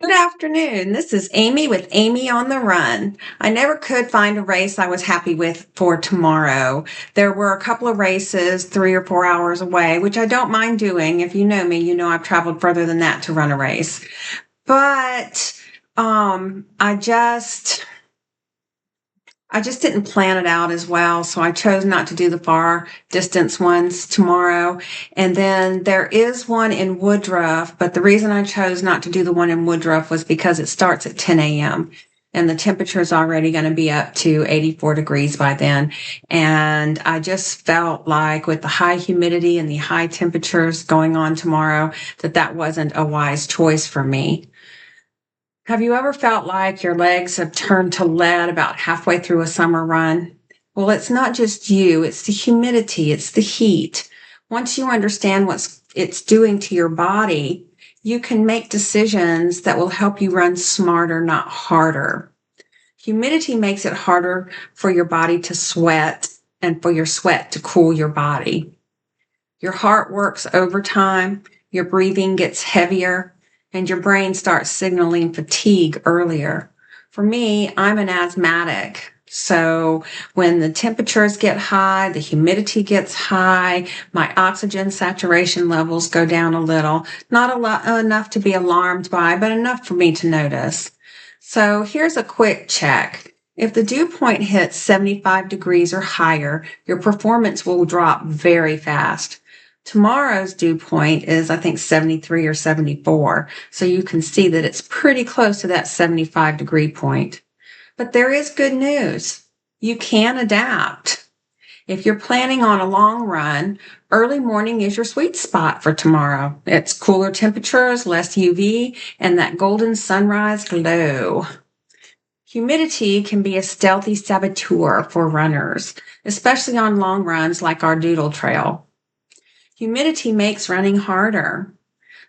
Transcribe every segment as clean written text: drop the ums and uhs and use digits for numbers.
Good afternoon. This is Amy with Amy on the Run. I never could find a race I was happy with for tomorrow. There were a couple of races 3 or 4 hours away, which I don't mind doing. If you know me, you know I've traveled further than that to run a race. But I just didn't plan it out as well, so I chose not to do the far distance ones tomorrow. And then there is one in Woodruff, but the reason I chose not to do the one in Woodruff was because it starts at 10 a.m. and the temperature is already going to be up to 84 degrees by then. And I just felt like with the high humidity and the high temperatures going on tomorrow, that wasn't a wise choice for me. Have you ever felt like your legs have turned to lead about halfway through a summer run? Well, it's not just you, it's the humidity, it's the heat. Once you understand what it's doing to your body, you can make decisions that will help you run smarter, not harder. Humidity makes it harder for your body to sweat and for your sweat to cool your body. Your heart works overtime, your breathing gets heavier, and your brain starts signaling fatigue earlier. For me, I'm an asthmatic. So when the temperatures get high, the humidity gets high, my oxygen saturation levels go down a little. Not a lot enough to be alarmed by, but enough for me to notice. So here's a quick check. If the dew point hits 75 degrees or higher, your performance will drop very fast. Tomorrow's dew point is, I think, 73 or 74. So you can see that it's pretty close to that 75 degree point. But there is good news. You can adapt. If you're planning on a long run, early morning is your sweet spot for tomorrow. It's cooler temperatures, less UV, and that golden sunrise glow. Humidity can be a stealthy saboteur for runners, especially on long runs like our Doodle Trail. Humidity makes running harder.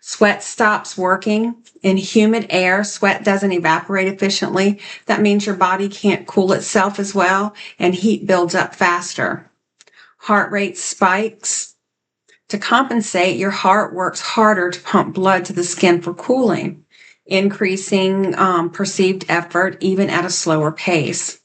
Sweat stops working. In humid air, sweat doesn't evaporate efficiently. That means your body can't cool itself as well, and heat builds up faster. Heart rate spikes. To compensate, your heart works harder to pump blood to the skin for cooling, increasing perceived effort even at a slower pace.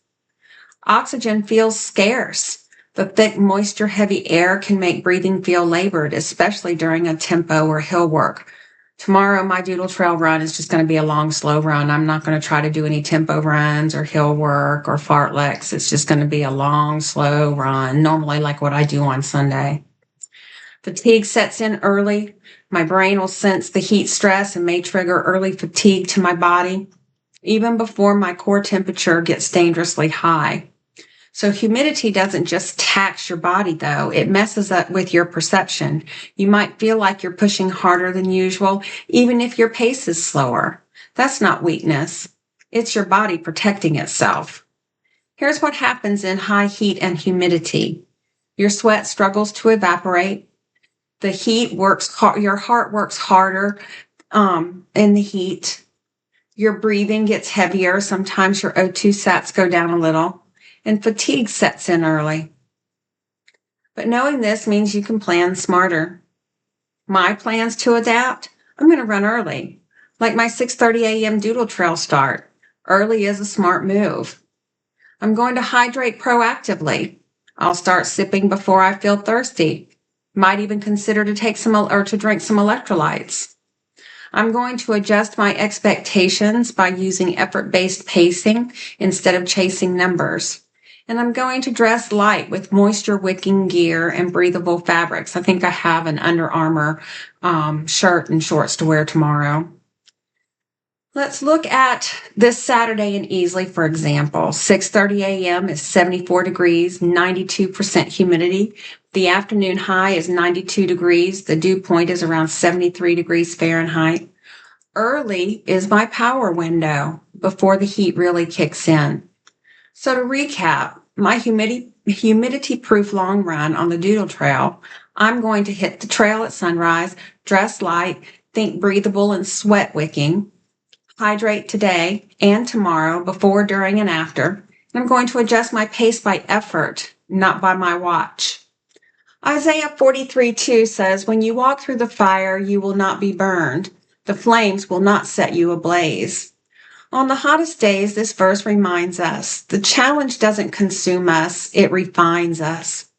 Oxygen feels scarce. The thick, moisture-heavy air can make breathing feel labored, especially during a tempo or hill work. Tomorrow, my Doodle Trail run is just going to be a long, slow run. I'm not going to try to do any tempo runs or hill work or fartleks. It's just going to be a long, slow run, normally like what I do on Sunday. Fatigue sets in early. My brain will sense the heat stress and may trigger early fatigue to my body, even before my core temperature gets dangerously high. So humidity doesn't just tax your body, though. It messes up with your perception. You might feel like you're pushing harder than usual, even if your pace is slower. That's not weakness. It's your body protecting itself. Here's what happens in high heat and humidity. Your sweat struggles to evaporate. The heat works hard. Your heart works harder in the heat. Your breathing gets heavier. Sometimes your O2 sats go down a little. And fatigue sets in early. But knowing this means you can plan smarter. My plans to adapt, I'm going to run early, like my 6:30 a.m. Doodle Trail start. Early is a smart move. I'm going to hydrate proactively. I'll start sipping before I feel thirsty. Might even consider to drink some electrolytes. I'm going to adjust my expectations by using effort-based pacing instead of chasing numbers. And I'm going to dress light with moisture-wicking gear and breathable fabrics. I think I have an Under Armour shirt and shorts to wear tomorrow. Let's look at this Saturday in Easley, for example. 6:30 a.m. is 74 degrees, 92% humidity. The afternoon high is 92 degrees. The dew point is around 73 degrees Fahrenheit. Early is my power window before the heat really kicks in. So to recap, my humidity-proof long run on the Doodle Trail, I'm going to hit the trail at sunrise, dress light, think breathable and sweat wicking, hydrate today and tomorrow, before, during, and after. And I'm going to adjust my pace by effort, not by my watch. Isaiah 43:2 says, "When you walk through the fire, you will not be burned. The flames will not set you ablaze. On the hottest days, this verse reminds us the challenge doesn't consume us, it refines us.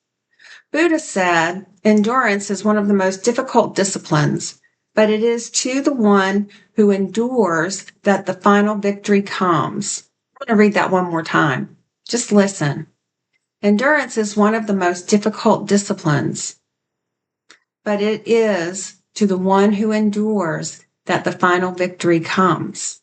Buddha said, endurance is one of the most difficult disciplines, but it is to the one who endures that the final victory comes. I'm going to read that one more time. Just listen. Endurance is one of the most difficult disciplines, but it is to the one who endures that the final victory comes.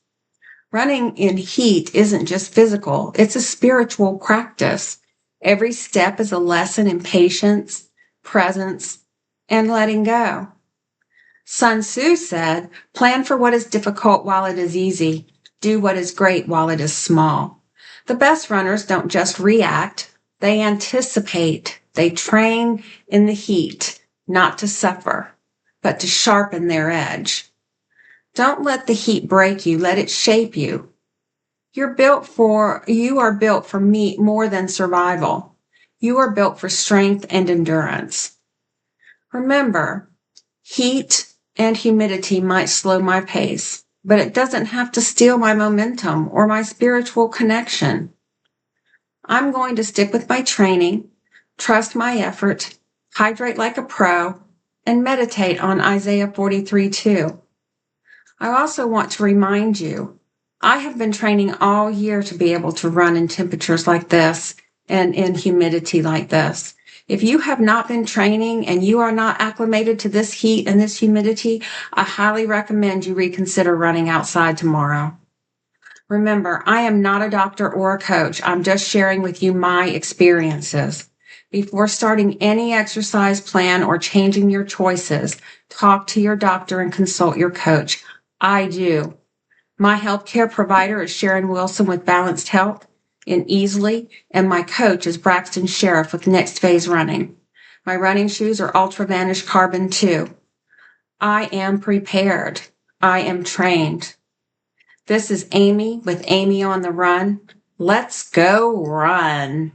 Running in heat isn't just physical, it's a spiritual practice. Every step is a lesson in patience, presence, and letting go. Sun Tzu said, plan for what is difficult while it is easy. Do what is great while it is small. The best runners don't just react, they anticipate. They train in the heat, not to suffer, but to sharpen their edge. Don't let the heat break you, let it shape you. You are built for more than survival. You are built for strength and endurance. Remember, heat and humidity might slow my pace, but it doesn't have to steal my momentum or my spiritual connection. I'm going to stick with my training, trust my effort, hydrate like a pro, and meditate on Isaiah 43:2. I also want to remind you, I have been training all year to be able to run in temperatures like this and in humidity like this. If you have not been training and you are not acclimated to this heat and this humidity, I highly recommend you reconsider running outside tomorrow. Remember, I am not a doctor or a coach. I'm just sharing with you my experiences. Before starting any exercise plan or changing your choices, talk to your doctor and consult your coach. I do. My healthcare provider is Sharon Wilson with Balanced Health in Easley, and my coach is Braxton Sheriff with Next Phase Running. My running shoes are Ultra Vanish Carbon 2. I am prepared. I am trained. This is Amy with Amy on the Run. Let's go run.